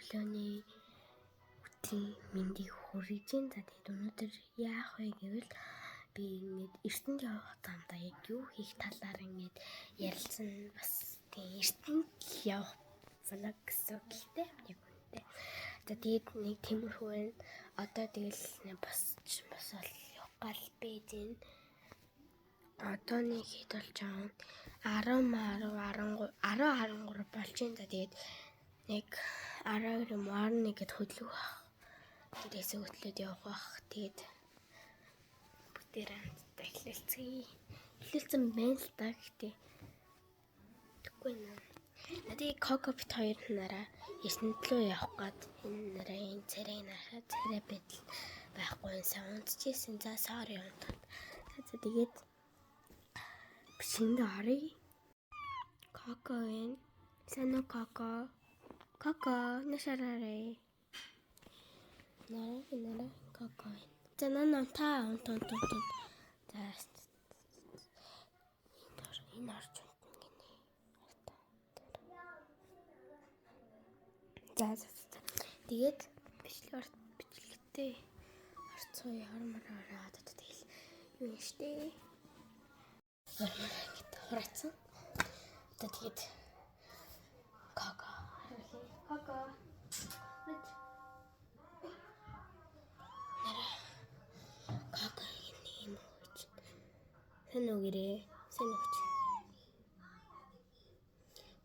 өглөөний өдрийн мэндийг хүргэж байна. За тэгээд өнөөдөр яах вэ гэвэл би ингээд эртэнд явах замдаа яг юу хийх талаар ингээд ярилцсан бас тэгээд эртэнд явах влог гэсэн гэлтэй яг үнэтэй. За тэгээд нэг тиймэрхүү байна. Одоо тэгэл бас бол явах гал байж байна. Одоо нэг хэд болж байгаа 10 болж байна. За тэгээд нэг 10 гэд хөдлөх бах. Тэрээс хөдлөөд явах бах. Тэгээд бүтээр хамтдаа эхлэлцгээе. Эхлэлцэн байна л та гэхдээ тэггүй наа. Тэгээд Коко бит хоёр нараа эртнэлөө явах гээд энэ нарын царай нараа царай байдал байхгүй сайн унтчихсэн. За sorry унтаад. За тэгээд шинэ орё. Коко энэ санаа Коко нашараарэ. Нара Коко. За нана та унт. За энэ орж унтна гинэ. За. Тэгээд бичлэгтэй орцоо ярмараа тэгэл юу штэ. Хурацсан. Тэгээд Коко. Коко юм уу? Хэн үгээрээ? Сэн өгч.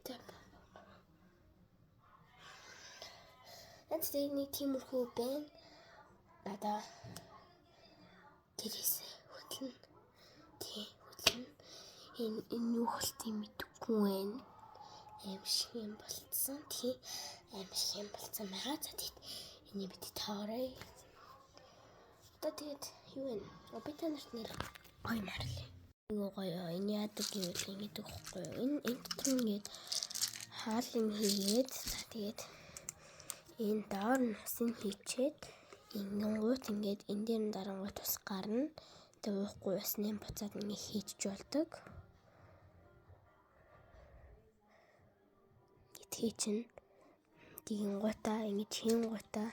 Тэп. Эцэг нэг тиймэрхүү байна. Надаа тэрээс хөдлөн. Энэ юу болтыг мэдэхгүй байна. Аим шиг юм болцсон. Аим шиг юм болцсон байгаа. За тэгээд энийг бид таарай. Одоо тэгээд юу вэ? Би танарт нэр гоё марлаа. Юу гоё энэ яадаг гэвэл ингэж өгөхгүй. Энэ дотор ингээд хаалын хийгээд за тэгээд энэ доор нь усын хийчээд ингэнгуут ингээд энэ дээр нь дарангуут ус гарна. Тэгээд уухгүй усны буцаад ингэ хийчих болдог. Чинь тийгингуудаа ингэж хийнгуудаа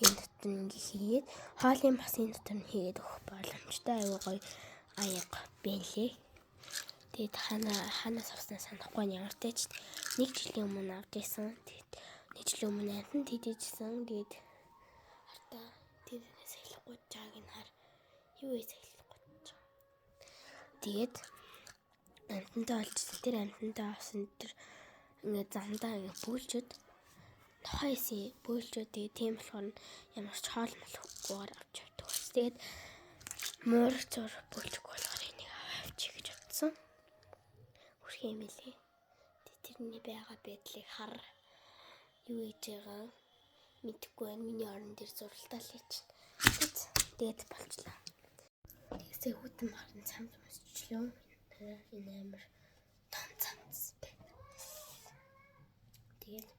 энэ дотор ингэ хийгээд хоолын бас энэ дотор нь хийгээд өгөх боломжтой аюу гоё аяга бэлээ. Тэгээд ханаас авснаа санахгүй ямар ч тач нэг жилийн өмнө авч ирсэн. Тэгээд нэг жилийн өмнө амтан тийдэжсэн. Тэгээд хартаа тийдээс хэлэхгүй чааг нь хар юу ийс хэлэхгүй чаа. Тэгээд амтантаа олжсэн. Тэр амтантаа авсан тэр ингээд замдаа ингээд бөөлчөд тохойсээ бөөлчөд тийм болохоор ямар ч хоол молохгүйгээр авч явдаг. Тэгээд муурах зур бөөлчих болохоор энийг авчи гэж бодсон. Хүрх юм лээ. Тэрний байгаа байдлыг хар юу хийж байгаа мэдэхгүй байна. Миний орон дээр зуралдаа л хийж. Тэгээд болчлаа. Тэгсээ хүтэн харин цамц мөсчлөө. Энэ амар том цамц. Тэгээд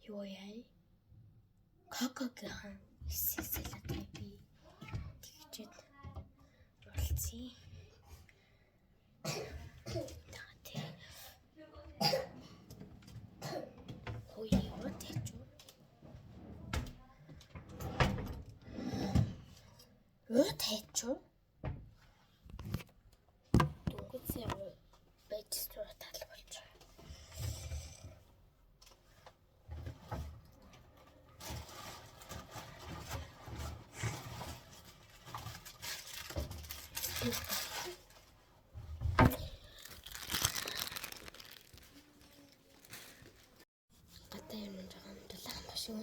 юу яа? Кокогийн эсэлээд би тэгчээд болцсон. What happened? Дүнгийн байж зүгээр тал болж байгаа. Одоо юм жоохон дулаан машин.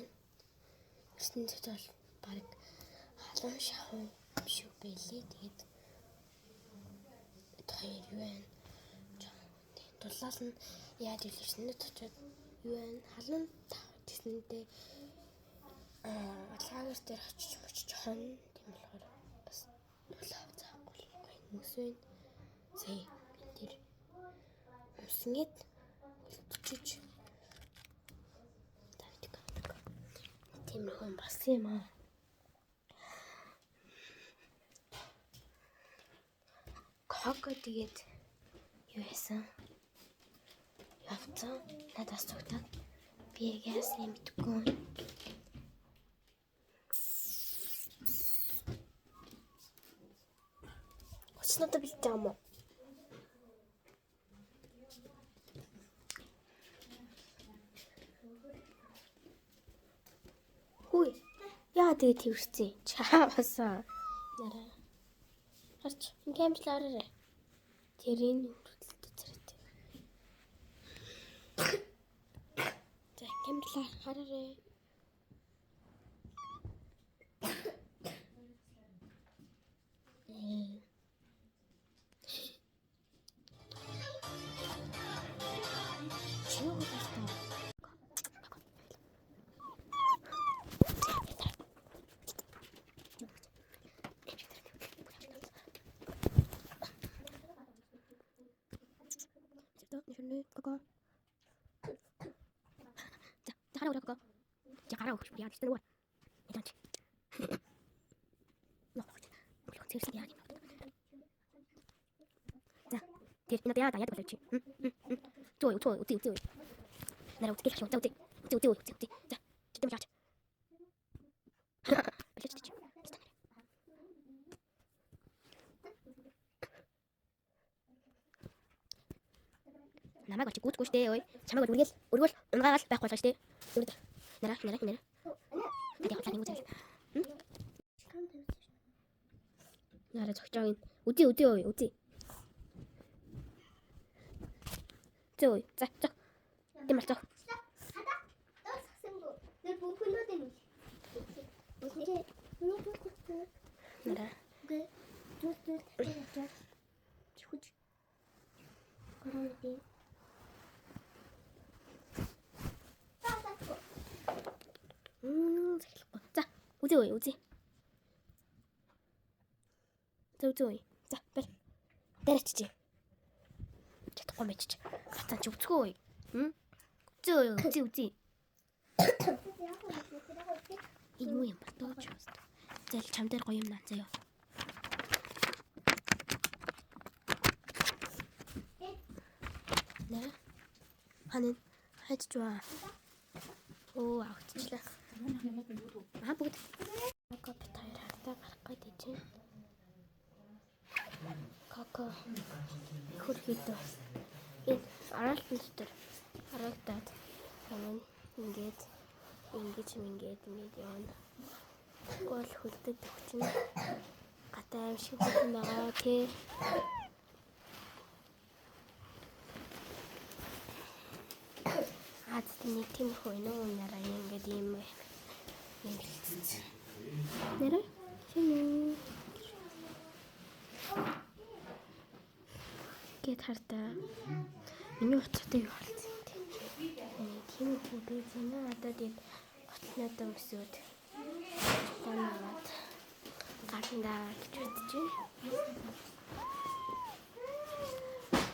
Эсэнд бол баг халуун шахуу юм шиг байлээ. Тэгээд хоёр юу вэ? Дулаал нь яаж илэрсэн нь очиод юу вэ? Халуун гэснээр лагер дээр очиж хонь тийм болохоор бас дулаав заахгүй нүсвэн зээ тэр үснгээд үлдчихэж тийм хүн бас юм аа. Коко тэгээд юу хийсэн? Явцсан надаас зүгтээ Би яасан мэдгүй. Осноо бэлдэж байгаа юм уу? Хүй. Яа тэгээ тэрвэрсэн. Чаавасаа. Нараа. Харч энэ камерлаараа. Тэрийн хүрэлттэй царайтай. За камерлаар хараарай. Коко. За хараа коко. За хараа өгч яа гэсэн үг. Идэж. Нохож. Бүлгэн цэвэрсэн яа юм. За. Тэр энэ яа яа болооч. Зөө. Нараа үтгэх шүү. Зөө. За. Читэм жаач. Билэж. Намайг очиж гүйтгүй штэ ой. Чамайг өргөл унгаагаал байх болгоо штэ. Нараа. Тэгээ хотлаа нэг үзэл. Нараа цогцоо ин. Үдий ой. Зөө. За. Тэмэл зөө. Нараа. За, үгүй. Зөө. За, бэл. Дээрчиж. Чадахгүй мэж. Гацан чи үцгөө. Зөө. Энэ юу юм бэ? Тооч. Зэл чам дээр гоё юм наа заяа. Нэ. Ханин хайж жаа. Оо, авчихлаа. Бүгд. Коко битээр хатаа гарах гэдэг чинь. Коко. Хөрхийдөө. Энэ аралтан дотор харагдаад. Ханин ингээд явна. Гол хөлдөд өгчин. Гатаа юм шиг байгаа тий. Нэг тийм хойно нараа ингээд юм хэлсэн. Нэрэ? Шинэ. Гэт хартаа. Миний утгатай юу болсон юм. Тийм хөөдөө зэнэ одоо тийм готлноо өмсөд. Танаад гартандаа гэж бодож байна.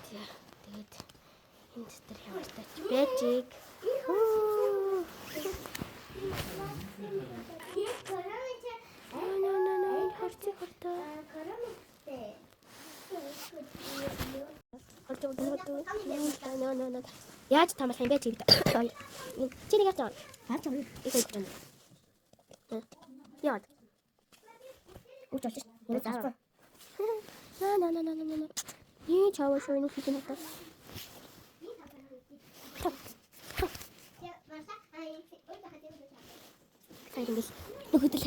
Тэгээд энэ дотор яваалтаач бэжиг. Яаж тамаас юм бэ чи? Чиний яах вэ? Хаач юм. Их юм. Яа. Үгүй ээ. Яа. На. Ий чаваа шоу нэг хийх юм байна. Хайрын хөдөл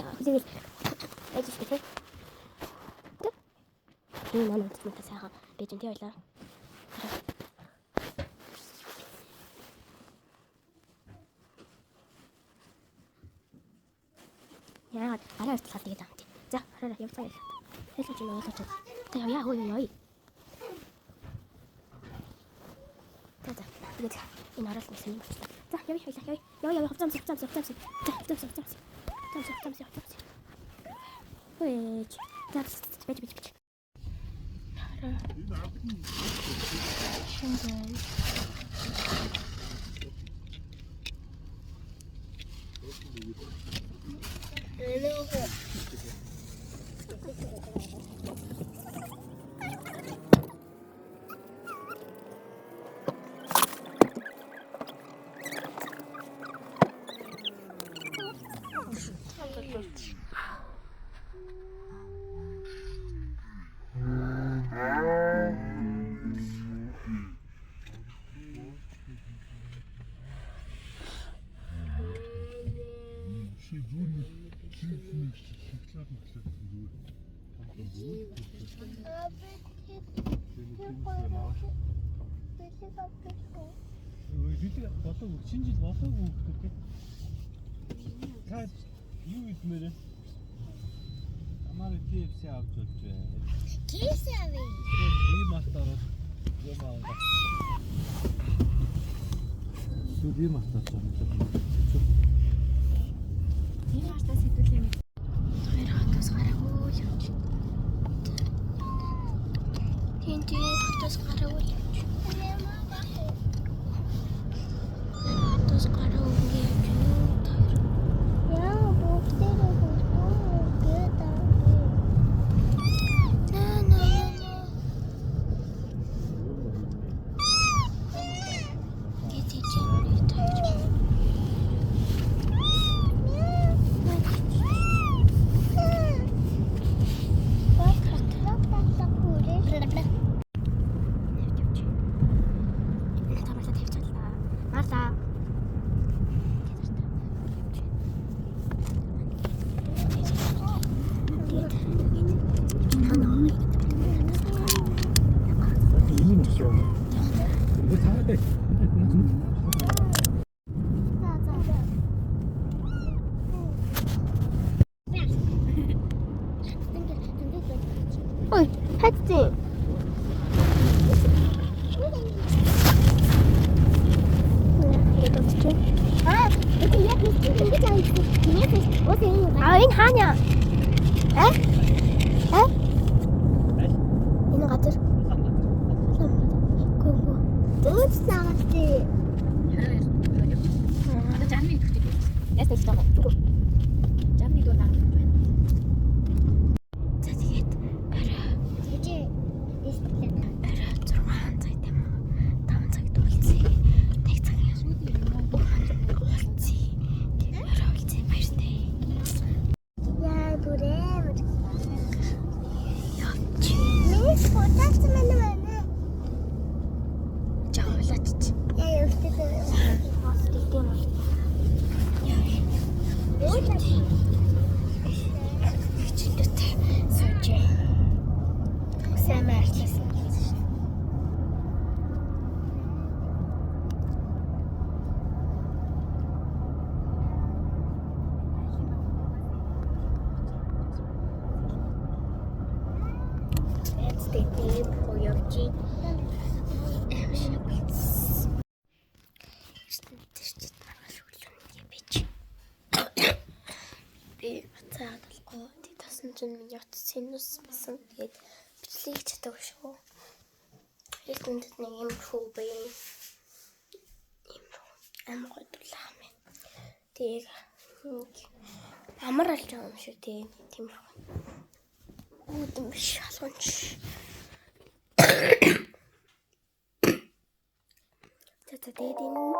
ажиж дээ. Энэ нэг сайхан бэжэн тий байлаа. Яагаад арай өртөл хатдаг юм тий. За хараа явцгаа. Хэлж ойлооч. Тэ яа хөөе. За. Тэгээд энэ арал нэг юм байна. За яви хавцам. Ой. Бэж. болоогүй шинэ жил болоогүй гэдэг. Та юу идмээрэ? Амаар KFC авч болж байна. KFC авъя. Ийм мартаараа юм аа. Сүүл ийм мартаад байна. Энэ хартаас хэдүүлээ юм. Хоёр хотоос гараагүй явж. Тинт хотоос гараагүй явж. Хотоос гараагүй явж. Яа, бүгдээрээ гэдэг. Ой, хайцсан. Энэ хаана? Энэ газар. Гүү. Дөөд сагалтай. Одоо жанны идэвхтэй юм. Яс тэгж байгаа. Жанны дуу таа. За тэгээд орой 6 цаг тийм үү? 5 цагт уулзъя. Тэг цаг юм. Уулзъя. Орой уулзъя баяртай. Яа бүрээ. Явч. Миний фоточ мань байна. Жаалаач. Яа явчихсан. Фоточ тийм үү? Миний утас синус байсан. Тэгээд бичлэг чаддаг шүү. Хэлтэнд нэг юм хөө бай. Юм амар годлаа мэн. Тэгээд амар алж байгаа юм шүү тийм байна. Үүдэн биш халуунч. Тэгээд энэ